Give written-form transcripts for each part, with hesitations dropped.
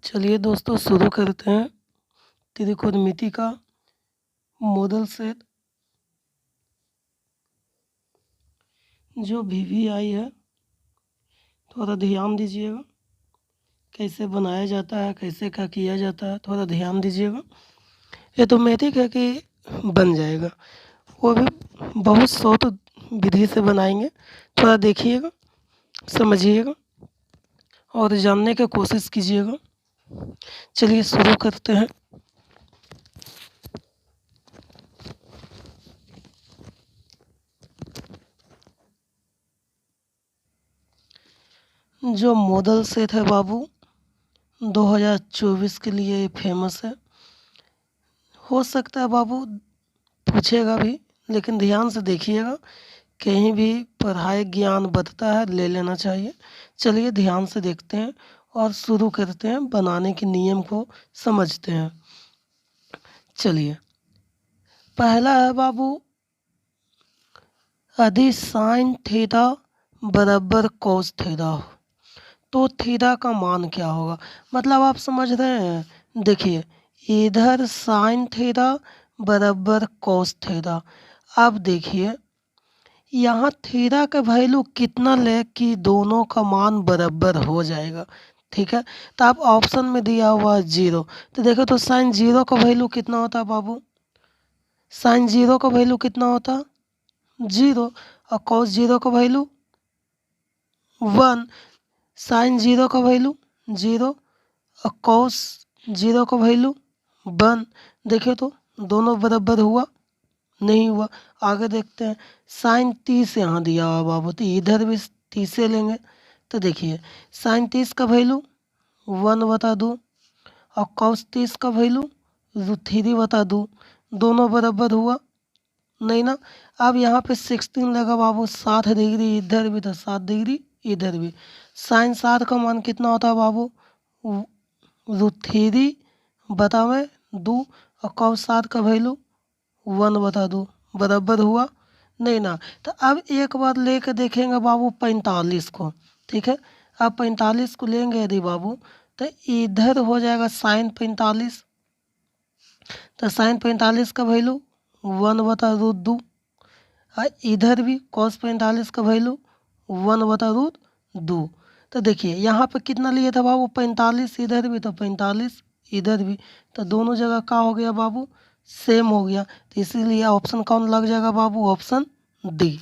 चलिए दोस्तों शुरू करते हैं त्रिकोणमिति का मॉडल सेट। जो VVI है थोड़ा ध्यान दीजिएगा, कैसे बनाया जाता है, कैसे क्या किया जाता है, थोड़ा ध्यान दीजिएगा। ये तो मैथिक है कि बन जाएगा, वो भी बहुत शॉर्ट विधि से बनाएंगे। थोड़ा देखिएगा, समझिएगा और जानने की कोशिश कीजिएगा। चलिए शुरू करते हैं। जो मॉडल सेट है बाबू 2024 के लिए फेमस है। हो सकता है बाबू पूछेगा भी, लेकिन ध्यान से देखिएगा, कहीं भी पढ़ाई ज्ञान बढ़ता है ले लेना चाहिए। चलिए ध्यान से देखते हैं और शुरू करते हैं, बनाने के नियम को समझते हैं। चलिए पहला है बाबू, यदि साइन थीटा बराबर कॉस थीटा हो तो थीटा का मान क्या होगा। मतलब आप समझ रहे हैं। देखिए इधर साइन थीटा बराबर कॉस थीटा। अब देखिए यहाँ थीटा का वैल्यू कितना ले कि दोनों का मान बराबर हो जाएगा। ठीक है, तो आप ऑप्शन में दिया हुआ है 0, तो देखो तो साइन 0 का वैल्यू कितना होता है बाबू। साइन 0 का वैल्यू कितना होता है 0, और कॉस 0 का वैल्यू 1। साइन 0 का वैल्यू 0 और कॉस 0 का वैल्यू 1। देखिए तो दोनों बराबर हुआ, नहीं हुआ। आगे देखते हैं, साइन 30 यहाँ दिया हुआ बाबू, तो इधर भी 30 से लेंगे। तो देखिए साइन 30 का वैल्यू 1/2 और कॉस 30 का वैल्यू 3/2। दोनों बराबर हुआ, नहीं ना। अब यहाँ पे 16 लगा बाबू, 60 डिग्री इधर भी तो 60 डिग्री इधर भी। साइन 60 का मान कितना होता है बाबू, 3/2 और कॉस 60 का वैल्यू 1/2। बराबर हुआ, नहीं ना। तो अब एक बार लेकर देखेंगे बाबू 45 को। ठीक है, अब 45 को लेंगे यदि बाबू, तो इधर हो जाएगा साइन 45, तो साइन 45 का वैल्यू 1/2 और इधर भी कॉस 45 का वैल्यू 1/2। तो देखिए यहाँ पे कितना लिया था बाबू 45, इधर भी तो 45 इधर भी, तो दोनों जगह क्या हो गया बाबू, सेम हो गया। तो इसीलिए ऑप्शन कौन लग जाएगा बाबू, ऑप्शन डी।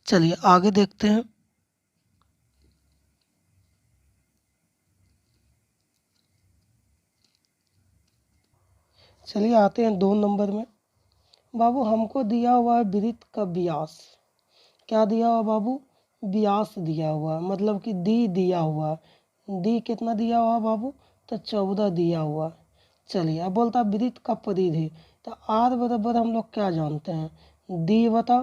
चलिए आगे देखते हैं। चलिए आते हैं 2 नंबर में। बाबू हमको दिया हुआ है वृत्त का व्यास। क्या दिया हुआ बाबू, व्यास दिया हुआ है, मतलब कि डी दिया हुआ है। डी कितना दिया हुआ बाबू, तो 14 दिया हुआ। चलिए अब बोलता है वृत्त का परिधि, तो आर बराबर हम लोग क्या जानते हैं, डी बता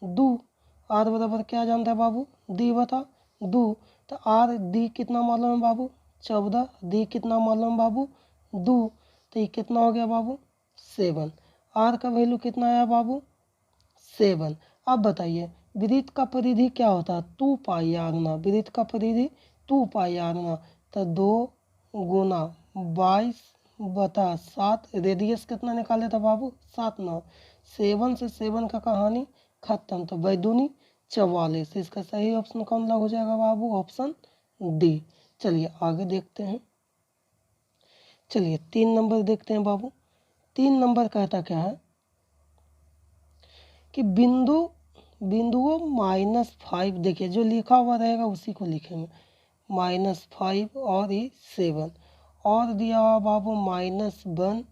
दो। आर बराबर क्या जानते हैं बाबू, डी बता दो। तो आर डी कितना मालूम है बाबू 14, डी कितना मालूम है बाबू 2, तो ये कितना हो गया बाबू 7। आर का वैल्यू कितना आया बाबू 7। अब बताइए वृत्त का परिधि क्या होता है, 2 पाई आर गुना। वृत्त का परिधि 2 पाई आर गुना, तो 2 गुना 22/7। रेडियस कितना निकाले था बाबू 7 9। 7 से 7 का कहानी खत्म, तो बैदूनी 44। इसका सही ऑप्शन कौन लग हो जाएगा बाबू, ऑप्शन डी। चलिए आगे देखते हैं। चलिए 3 नंबर देखते हैं बाबू। 3 नंबर कहता क्या है कि बिंदुओं -5, देखिए जो लिखा हुआ रहेगा उसी को लिखेंगे। -5 और ये 7, और दिया हुआ बाबू -1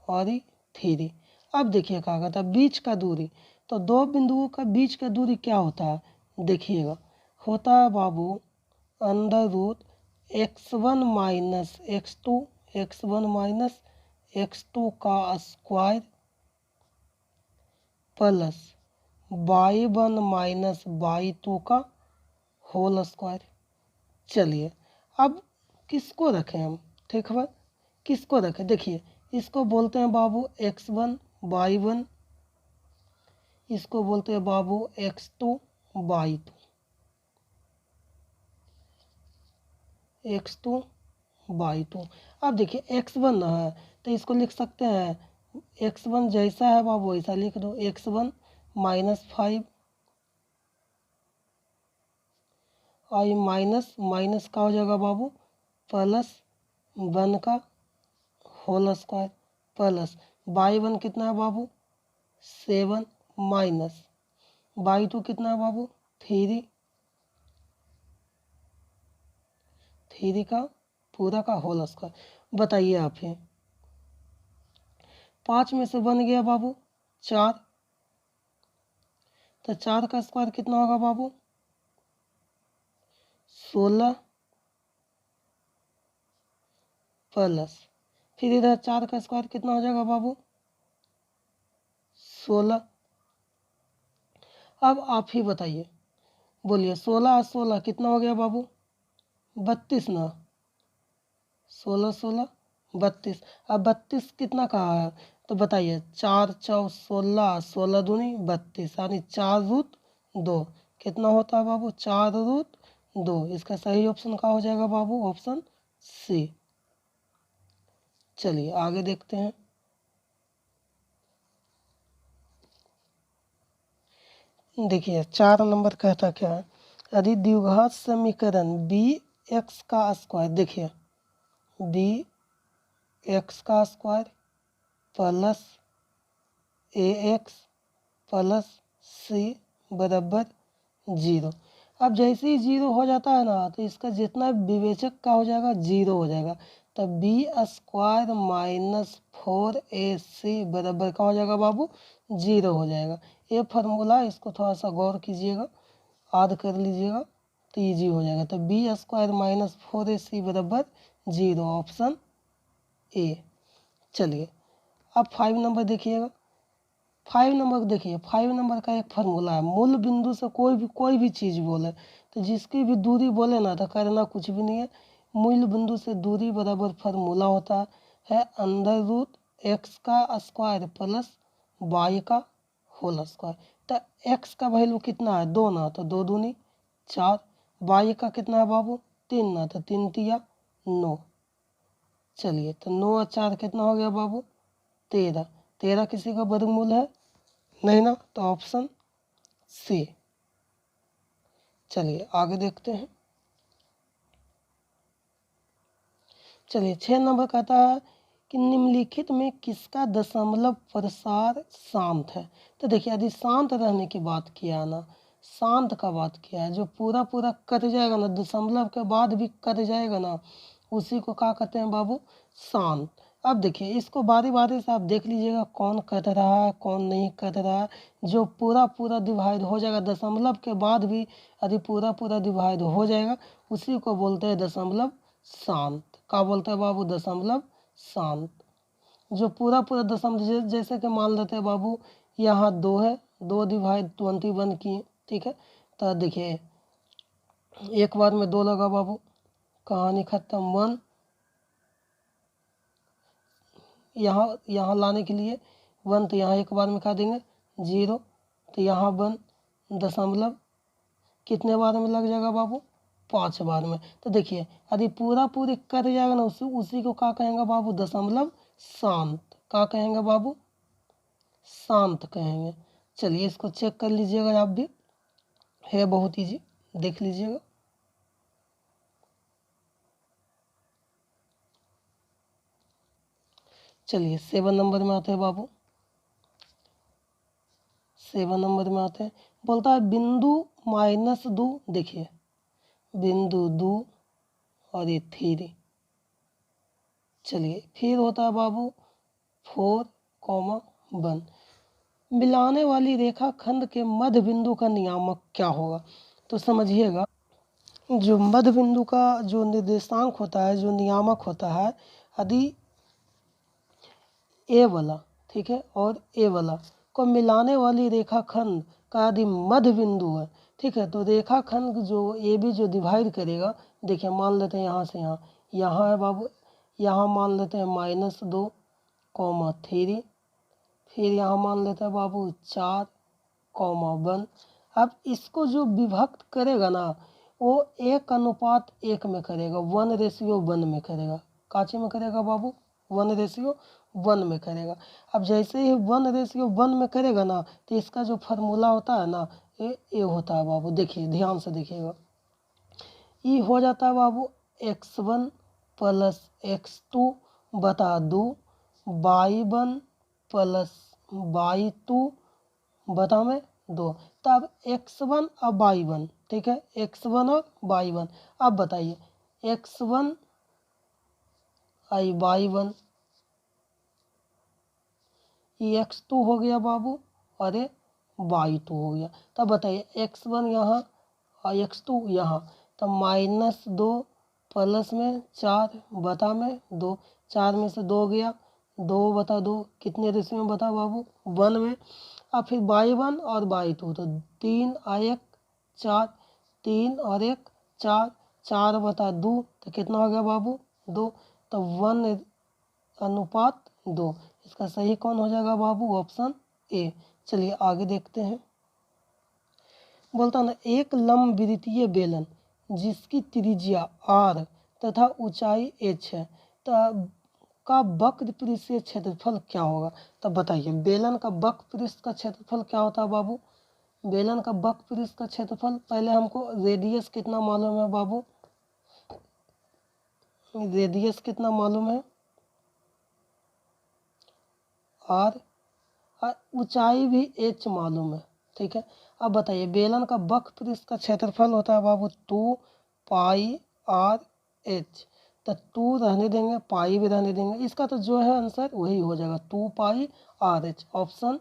और ये 3। अब देखिए क्या कहता है बीच का दूरी, तो 2 बिंदुओं का बीच का दूरी क्या होता है, देखिएगा होता है बाबू √x1 - x2, x1 - x2 का स्क्वायर प्लस y1 - y2 का होल स्क्वायर। चलिए अब किसको रखें हम, ठीक है, किसको रखें, देखिए इसको बोलते हैं बाबू x1 y1, इसको बोलते हैं बाबू x2 y2, x2 बाई 2। अब देखिए x1 है तो इसको लिख सकते हैं x1 जैसा है बाबू वैसा लिख दो, x1 -5 और ये माइनस माइनस का हो जाएगा बाबू +1 का होल स्क्वायर प्लस y1 कितना है बाबू 7 माइनस y2 कितना है बाबू 3 का पूरा का होल स्क्वायर। बताइए आप ही 5 में से बन गया बाबू 4, तो 4 का स्क्वायर कितना होगा बाबू 16 प्लस फिर इधर 4 का स्क्वायर कितना हो जाएगा बाबू 16। अब आप ही बताइए, बोलिए 16 और 16 कितना हो गया बाबू 32 ना, 16 16 32। अब 32 कितना कहा है तो बताइए 4 चौ 16, 16 दूनी 32 यानी 4 रूट 2 कितना होता है बाबू 4 रूट 2। इसका सही ऑप्शन क्या हो जाएगा बाबू ऑप्शन सी। चलिए आगे देखते हैं। देखिए 4 नंबर कहता क्या है, यदि द्विघात समीकरण बी एक्स का स्क्वायर, देखिए बी एक्स का स्क्वायर प्लस ए एक्स प्लस सी बराबर 0। अब जैसे ही 0 हो जाता है ना तो इसका जितना विवेचक का हो जाएगा 0 हो जाएगा, तो बी स्क्वायर -4ac बराबर का हो जाएगा बाबू 0 हो जाएगा। ये फार्मूला इसको थोड़ा सा गौर कीजिएगा, याद कर लीजिएगा तो ईजी हो जाएगा। तो बी स्क्वायर -4ac बराबर 0 ऑप्शन ए। चलिए अब 5 नंबर देखिएगा। 5 नंबर देखिए 5 नंबर का एक फार्मूला है, मूल बिंदु से कोई भी चीज़ बोले तो जिसकी भी दूरी बोले ना तो करना कुछ भी नहीं है, मूल बिंदु से दूरी बराबर फार्मूला होता है अंडर रूट एक्स का स्क्वायर प्लस वाई का होल स्क्वायर। तो एक्स का वैल्यू कितना है 2 ना, तो 2 दूनी 4, वाई का कितना है बाबू 3 ना, तो 3 तिया 9। चलिए तो 9 और 4 कितना हो गया बाबू 13। 13 किसी का वर्गमूल है नहीं ना, तो ऑप्शन सी। चलिए आगे देखते हैं। चलिए 6 नंबर कहता है कि निम्नलिखित में किसका दशमलव प्रसार शांत है। तो देखिए यदि शांत रहने की बात किया ना, शांत का बात किया है, जो पूरा पूरा कट जाएगा ना दशमलव के बाद भी कट जाएगा ना उसी को क्या कहते हैं बाबू शांत। अब देखिए इसको बारी बारी से आप देख लीजिएगा कौन कट रहा है कौन नहीं कट रहा है। जो पूरा पूरा डिवाइड हो जाएगा दशमलव के बाद भी यदि पूरा पूरा डिवाइड हो जाएगा उसी को बोलते हैं दशमलव शांत। क्या बोलते हैं बाबू दशमलव शांत। जो पूरा पूरा दशमलव जैसे कि मान लेते हैं बाबू यहाँ 2 है, 2 डिवाइड 21 किए, ठीक है। तो देखिए एक बार में 2 लगा बाबू, कहानी खत्म। 1 यहाँ लाने के लिए 1, तो यहाँ एक बार में खा देंगे 0, तो यहाँ 1 दशमलव कितने बार में लग जाएगा बाबू 5 बार में। तो देखिए यदि पूरा पूरी कट जाएगा ना उसी को क्या कहेंगे बाबू दशमलव शांत। क्या कहेंगे बाबू शांत कहेंगे। चलिए इसको चेक कर लीजिएगा आप भी, है बहुत ईजी, देख लीजिएगा। चलिए 7 नंबर में आते हैं बाबू। 7 नंबर में आते हैं, बोलता है बिंदु -2, देखिए बिंदु 2 और ये 3। चलिए फिर होता है बाबू 4, 1। मिलाने वाली रेखा खंड के मध्य बिंदु का नियामक क्या होगा। तो समझिएगा जो मध्य बिंदु का जो निर्देशांक होता है जो नियामक होता है, यदि ए वाला, ठीक है, और ए वाला को मिलाने वाली रेखा खंड का यदि मध्य बिंदु है, ठीक है, तो रेखा खंड जो ए बी जो डिवाइड करेगा, देखिए मान लेते हैं यहाँ से यहाँ है बाबू, यहाँ मान लेते हैं -2, 3, फिर यहाँ मान लेते हैं बाबू 4, 1। अब इसको जो विभक्त करेगा ना वो 1:1 में करेगा, 1:1 में करेगा। काचे में करेगा बाबू? 1:1 में करेगा। अब जैसे ही 1:1 में करेगा ना, तो इसका जो फार्मूला होता है ना, ये होता है बाबू। देखिए, ध्यान से देखिएगा। ये हो जाता है बाबू x1 प्लस x2 बटा 2, y1 प्लस y2 बटा में 2। तब x1 और y1, ठीक है, x1 और y1। अब बताइए x1 और y1, ये x2 हो गया बाबू और ये y2 हो गया। तब बताइए x1 यहाँ और x2 यहाँ, तो -2 प्लस में 4 बटा में 2, 4 में से 2 गया, 2 बटा 2 कितने रेशियो में बता बाबू? 1 में। अब फिर y1 और y2, तो 3 और 1 4, 3 और 1 4, 4 बटा 2, तो कितना हो गया बाबू? 2। तो 1:2। इसका सही कौन हो जाएगा बाबू? Option A. चलिए आगे देखते हैं। बोलता ना, एक लंबवृत्तीय बेलन जिसकी त्रिज्या r तथा ऊंचाई h है, तब का वक्र पृष्ठीय क्षेत्रफल क्या होगा? तब बताइए बेलन का वक्र पृष्ठ का क्षेत्रफल क्या होता है बाबू? बेलन का वक्र पृष्ठ का क्षेत्रफल, पहले हमको रेडियस कितना मालूम है बाबू? रेडियस कितना मालूम है? r, ऊंचाई भी h मालूम है, ठीक है। अब बताइए बेलन का वक्र पृष्ठ का क्षेत्रफल होता है बाबू 2πr/h। तो 2 रहने देंगे, पाई भी रहने देंगे, इसका तो जो है आंसर वही हो जाएगा 2πr/h। Option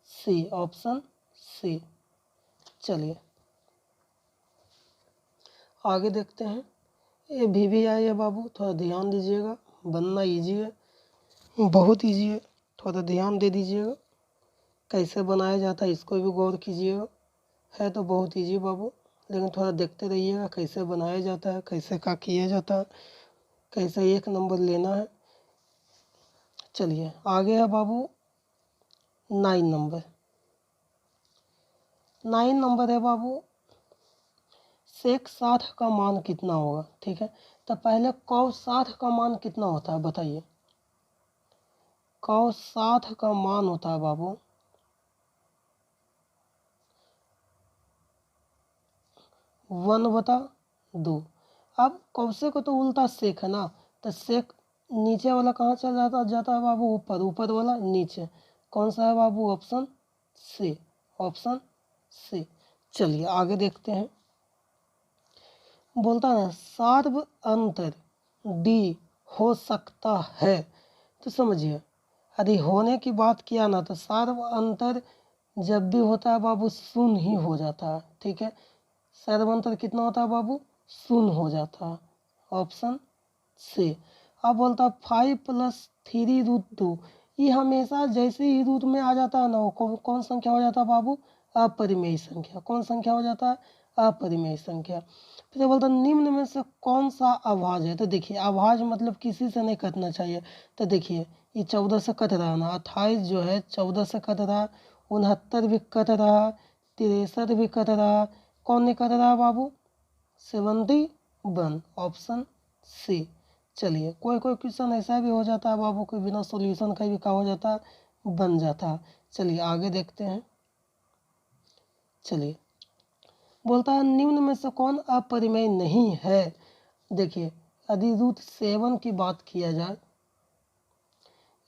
C, option C. चलिए आगे देखते हैं। ये भी आई है बाबू, थोड़ा ध्यान दीजिएगा, बनना ईजी है, बहुत ईजी है, थोड़ा ध्यान दे दीजिएगा। कैसे बनाया जाता है इसको भी गौर कीजिएगा। है तो बहुत ईजी बाबू, लेकिन थोड़ा देखते रहिएगा कैसे बनाया जाता है, कैसे क्या किया जाता है, कैसे 1 नंबर लेना है। चलिए आगे है बाबू 9 नंबर। 9 नंबर है बाबू, सेक 60 का मान कितना होगा? ठीक है, तो पहले cos 60 का मान कितना होता है बताइए? cos 60 का मान होता है बाबू 1/2। अब कौसे को तो उल्टा सेक है ना, तो सेक नीचे वाला कहाँ चला जाता है बाबू? ऊपर, ऊपर वाला नीचे। कौन सा है बाबू? Option C, option C. चलिए आगे देखते हैं। बोलता है सार्व अंतर डी हो सकता है, तो समझिए यदि होने की बात किया ना, तो सार्व अंतर जब भी होता है बाबू शून्य ही हो जाता है, ठीक है। सर्वांतर कितना होता है बाबू? शून्य हो जाता है, ऑप्शन सी। अब बोलता है 5+3√2, ये हमेशा जैसे ही रूट में आ जाता है ना, वो कौन संख्या हो जाता है बाबू? अपरिमेय संख्या। कौन संख्या हो जाता है? अपरिमेय संख्या। फिर बोलता है निम्न में से कौन सा अभाज्य है? तो देखिए अभाज्य मतलब किसी से नहीं कटना चाहिए। तो देखिए ये 14 से कट रहा है ना, 28 जो है 14 से कट रहा, 69 भी कट रहा, 63 भी कट रहा, कौन नहीं कट रहा बाबू? 71, ऑप्शन सी। चलिए कोई कोई क्वेश्चन ऐसा भी हो जाता है बाबू, कोई बिना सॉल्यूशन का भी क्या हो जाता है? बन जाता है। चलिए आगे देखते हैं। चलिए बोलता है निम्न में से कौन अपरिमेय नहीं है? देखिए यदि √7 की बात किया जाए,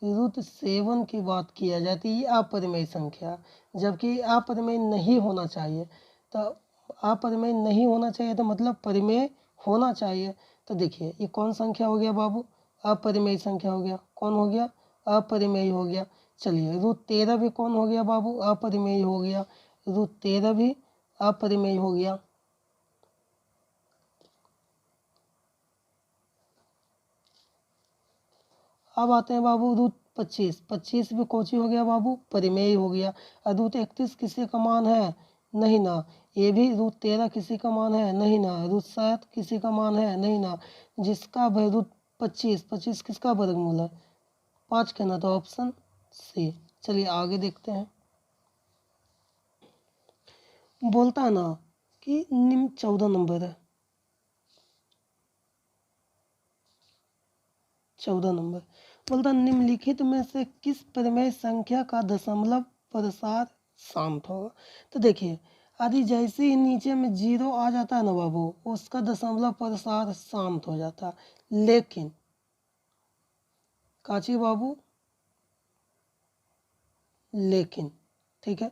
√7 की बात किया जाए तो ये अपरिमेय संख्या, जबकि अपरिमेय नहीं होना चाहिए। तो अपरिमेय नहीं होना चाहिए तो मतलब परिमेय होना चाहिए। तो देखिए ये कौन संख्या हो गया बाबू? अपरिमेय संख्या हो गया। कौन हो गया? अपरिमेय हो गया। चलिए √13 भी कौन हो गया बाबू? अपरिमेय हो गया। √13 भी अपरिमेय हो गया। अब आते हैं बाबू √25, 25 भी कोची हो गया बाबू? परिमेय हो गया। और √31 किसी का मान है? नहीं ना। ये भी √13 किसी का मान है? नहीं ना। √7 किसी का मान है? नहीं ना। जिसका √25, 25 किसका वर्गमूल है? 5 का ना, तो ऑप्शन सी। चलिए आगे देखते हैं। बोलता है ना कि निम्न 14 नंबर है, 14 नंबर बोलता निम्नलिखित में से किस प्रमेय संख्या का दशमलव प्रसार शांत होगा। तो देखिए आदि जैसे ही नीचे में 0 आ जाता है ना बाबू, उसका दशमलव प्रसार शांत हो जाता है। लेकिन काची बाबू, लेकिन ठीक है,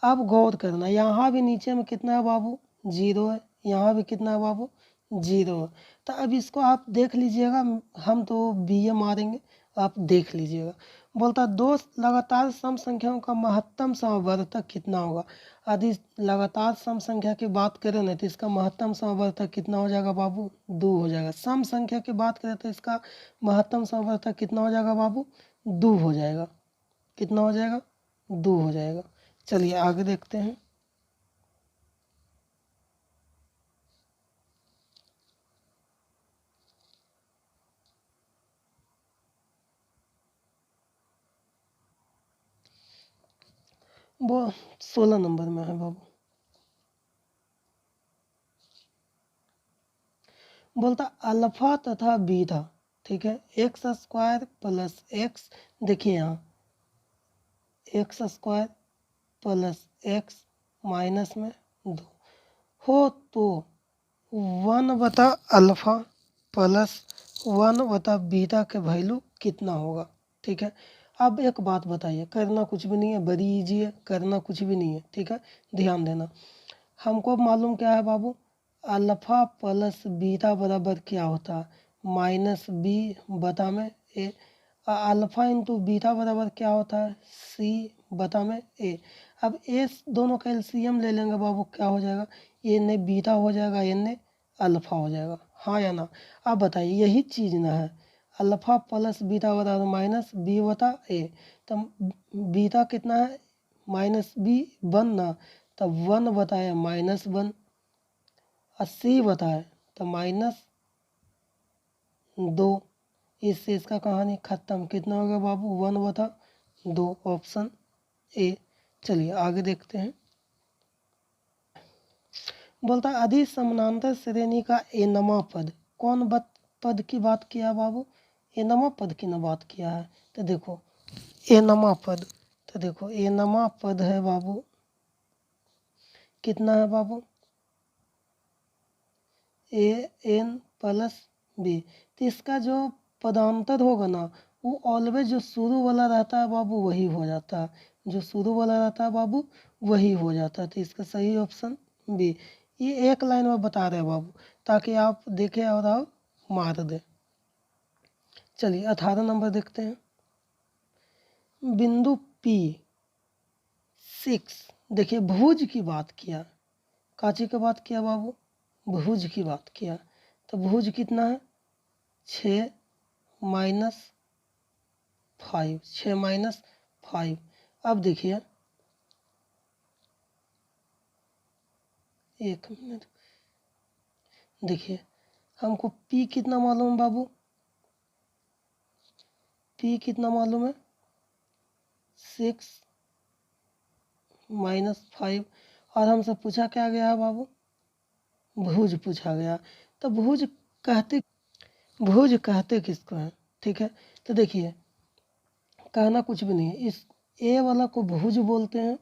अब गौर करना, यहाँ भी नीचे में कितना है बाबू, 0 है, यहाँ भी कितना है बाबू, 0 है। तो अब इसको आप देख लीजिएगा, हम तो बी ए मारेंगे, आप देख लीजिएगा। बोलता दो लगातार सम संख्याओं का महत्तम समवर्तक कितना होगा। यदि लगातार सम संख्या की बात करें ना तो इसका महत्तम समवर्तक कितना हो जाएगा बाबू, 2 हो जाएगा। सम संख्या की बात करें तो इसका महत्तम समवर्तक कितना हो जाएगा बाबू, 2 हो जाएगा। कितना हो जाएगा, 2 हो जाएगा। चलिए आगे देखते हैं। वो 16 नंबर में है बाबू। बोलता अल्फा तथा बीटा, ठीक है, एक्स स्क्वायर प्लस एक्स, देखिए यहाँ x square plus x minus में 2 हो तो 1 बटा अल्फा प्लस 1 बटा बीटा के वैल्यू कितना होगा। ठीक है, अब एक बात बताइए, करना कुछ भी नहीं है, बड़ी इजी है, करना कुछ भी नहीं है। ठीक है, ध्यान देना। हमको मालूम क्या है बाबू, अल्फा प्लस बीटा बराबर क्या होता है, माइनस बी बटा में ए। अल्फा इंटू बीटा बराबर क्या होता है, सी बटा में ए। अब ए दोनों का एलसीएम ले लेंगे बाबू, क्या हो जाएगा, ए ने बीटा हो जाएगा, ए ने अल्फा हो जाएगा, हाँ या ना। अब बताइए यही चीज़ ना है, अल्फा प्लस बीटा बराबर माइनस बी बटा ए। तो बीटा कितना है, माइनस बी 1 ना, तब 1 बताए -1, 80 बताए तो -2। इससे इसका कहानी खत्म। कितना हो गया बाबू, 1/2, ऑप्शन ए। चलिए आगे देखते हैं। बोलता है अधि समानांतर श्रेणी का एनमा पद, कौन पद की बात किया बाबू, एनमा पद की ना बात किया है। तो देखो एनमा पद, तो देखो एनमा पद है बाबू, कितना है बाबू, ए एन प्लस बी। तो इसका जो पदांतर होगा ना, वो ऑलवेज जो शुरू वाला रहता है बाबू वही हो जाता है, जो शुरू वाला रहता है बाबू वही हो जाता है। तो इसका सही ऑप्शन बी। ये एक लाइन में बता रहे हैं बाबू, ताकि आप देखें और आप मार दें। चलिए 18 नंबर देखते हैं। बिंदु पी 6, देखिए भुज की बात किया, काची की बात किया बाबू, भुज की बात किया। तो भुज कितना है, 6 माइनस 5, 6 माइनस 5। अब देखिए, एक मिनट, देखिए हमको P कितना मालूम है बाबू, P कितना मालूम है, 6 माइनस 5। और हमसे पूछा क्या गया है बाबू, भुज पूछा गया। तो भुज कहते किसको हैं, ठीक है। तो देखिए कहना कुछ भी नहीं है, इस ए वाला को भुज बोलते हैं,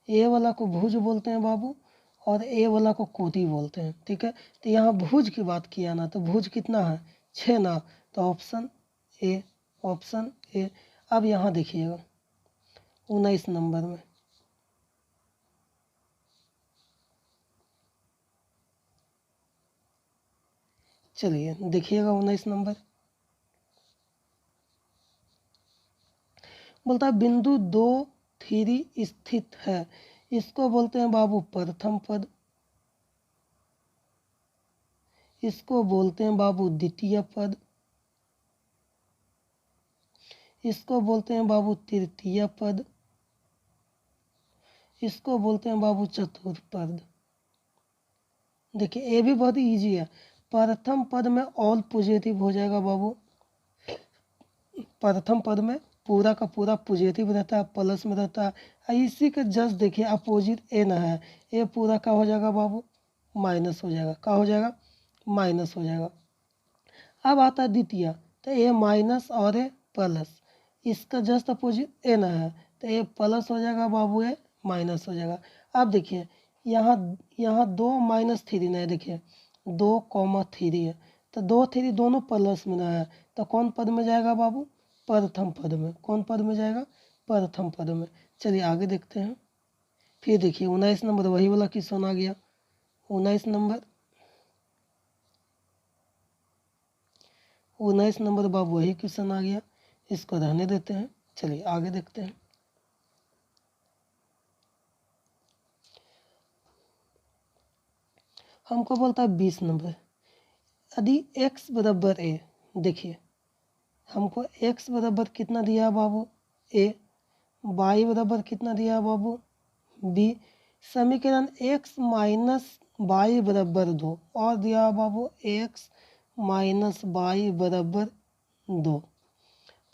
ए वाला को भुज बोलते हैं बाबू, और ए वाला को कोटि बोलते हैं। ठीक है, तो यहाँ भुज की बात किया ना, तो भुज कितना है, 6 ना, तो ऑप्शन ए, ऑप्शन ए। अब यहाँ देखिएगा 19 नंबर में, चलिए देखिएगा 19 नंबर। बोलता है बिंदु 2 3 स्थित है, इसको बोलते हैं बाबू प्रथम पद, इसको बोलते हैं बाबू द्वितीय पद, इसको बोलते हैं बाबू तृतीय पद, इसको बोलते हैं बाबू चतुर्थ पद। देखिए ये भी बहुत इजी है, प्रथम पद में ऑल पॉजिटिव हो जाएगा बाबू, प्रथम पद में पूरा का पूरा पॉजिटिव रहता है, प्लस में रहता है। इसी के जस्ट देखिए अपोजिट एन है, ये पूरा क्या हो जाएगा बाबू, माइनस हो जाएगा। क्या हो जाएगा, माइनस हो जाएगा। अब आता है द्वितीय, तो ए माइनस और ए प्लस, इसका जस्ट अपोजिट एन है, तो ए प्लस हो जाएगा बाबू, ए माइनस हो जाएगा। अब देखिए यहाँ यहाँ 2 - 3 नहीं, देखिए 2, 3 है, तो 2, 3 दोनों प्लस में ना है, तो कौन पद में जाएगा बाबू, प्रथम पद में। कौन पद में जाएगा, प्रथम पद में। चलिए आगे देखते हैं। फिर देखिए 19 नंबर वही वाला क्वेश्चन आ गया। 19 नंबर, 19 नंबर बाबू वही क्वेश्चन आ गया, इसको रहने देते हैं। चलिए आगे देखते हैं। हमको बोलता है 20 नंबर, यदि x बराबर a, देखिए हमको x बराबर कितना दिया बाबू, a, y बराबर कितना दिया बाबू, b, समीकरण x माइनस वाई बराबर 2, और दिया बाबू x माइनस वाई बराबर 2,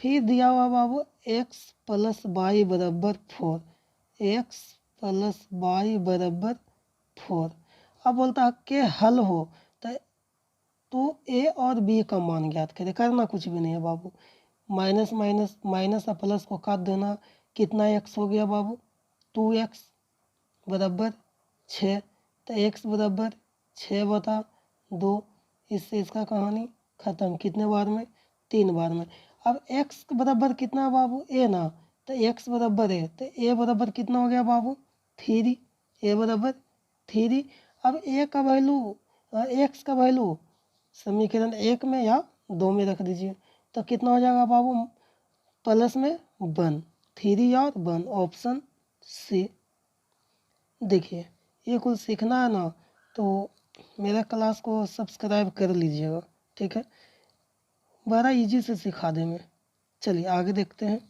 फिर दिया हुआ बाबू x प्लस वाई बराबर 4, x प्लस वाई बराबर 4। अब बोलता है कि हल हो, तो ए और बी का मान ज्ञात करें। करना कुछ भी नहीं है बाबू, माइनस माइनस माइनस और प्लस को काट देना। कितना x हो गया बाबू, 2x बराबर 6, तो x बराबर 6/2। इससे इसका कहानी खत्म। कितने बार में, 3 बार में। अब x बराबर कितना बाबू, a ना, तो x बराबर है, तो a बराबर कितना हो गया बाबू, 3, a बराबर 3। अब a का वैल्यू, x का वैल्यू समीकरण 1 में या 2 में रख दीजिए, तो कितना हो जाएगा बाबू, प्लस में 1, 3 और 1, ऑप्शन सी। देखिए ये कुछ सीखना है ना, तो मेरा क्लास को सब्सक्राइब कर लीजिएगा, ठीक है, बड़ा इजी से सिखा दें मैं। चलिए आगे देखते हैं।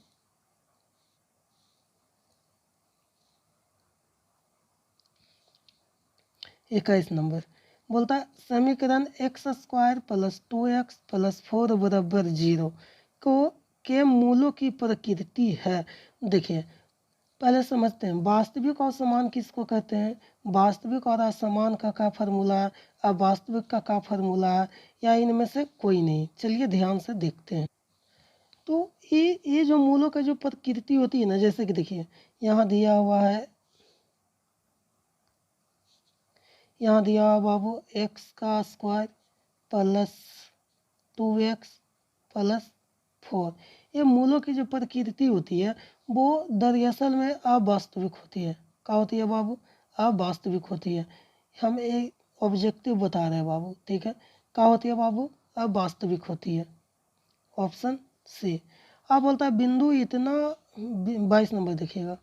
इक्कीस नंबर बोलता है समीकरण x² प्लस 2x प्लस 4 बराबर 0 को के मूलों की प्रकृति है। देखिए पहले समझते हैं वास्तविक और समान किसको कहते हैं। वास्तविक और असमान का क्या फार्मूला है, अवास्तविक का क्या फार्मूला है, या इनमें से कोई नहीं। चलिए ध्यान से देखते हैं। तो ये जो मूलों का जो प्रकृति होती है ना, जैसे कि देखिए यहाँ दिया हुआ है, यहाँ दिया हुआ बाबू x² प्लस 2x प्लस 4। ये मूलों की जो प्रकृति होती है वो दरअसल में अवास्तविक होती है। क्या होती है बाबू, अवास्तविक होती है। हम एक ऑब्जेक्टिव बता रहे हैं बाबू, ठीक है। क्या होती है बाबू, अवास्तविक होती है, ऑप्शन सी। अब बोलता है बिंदु इतना, 22 नंबर देखिएगा,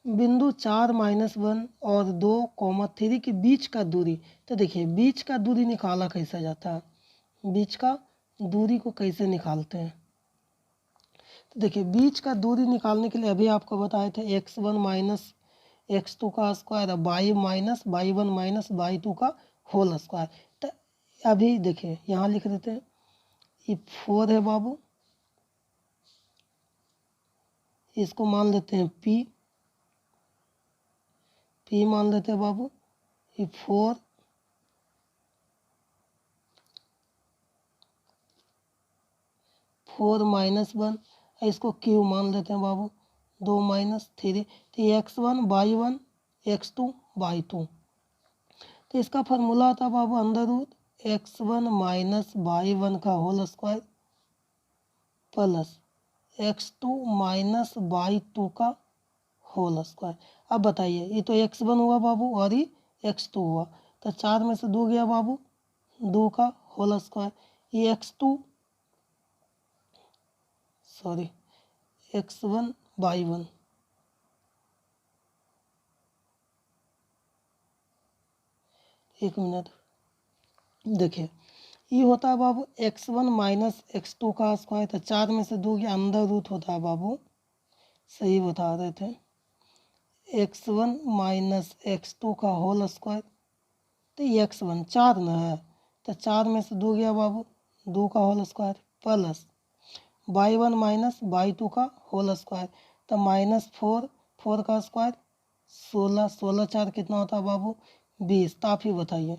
बिंदु 4 - 1 और 2, 3 के बीच का दूरी। तो देखिए बीच का दूरी निकाला कैसे जाता है, बीच का दूरी को कैसे निकालते हैं। तो देखिए बीच का दूरी निकालने के लिए अभी आपको बताए थे x1 माइनस x2 का square, y minus y1 minus y2 का होल स्क्वायर। तो अभी देखिए यहाँ लिख देते हैं, ये 4 है बाबू, इसको मान लेते हैं p मान लेते हैं बाबू, ये 4 -1, इसको q मान लेते हैं बाबू, 2 - 3, तो x1 y1 x2 y2। तो इसका फार्मूला होता है बाबू √x1 माइनस y1 का whole square plus x2 minus y2 का होल स्क्वायर। अब बताइए ये तो x1 हुआ बाबू और ये x2 हुआ, तो 4 में से 2 गया बाबू, 2 का होल स्क्वायर। ये x2 सॉरी x1 y1, एक मिनट देखिए ये होता है बाबू x1 माइनस x2 का स्क्वायर, तो 4 में से 2 गया, अंदर रूट होता है बाबू, सही बता रहे थे, x1 माइनस x2 का होल स्क्वायर। तो ये x1 4 ना है, तो 4 में से 2 गया बाबू, 2 का whole square plus y1 minus y2 का होल स्क्वायर, तो -4, 4 का स्क्वायर 16, 16 4 कितना होता है बाबू 20। तो आप ही बताइए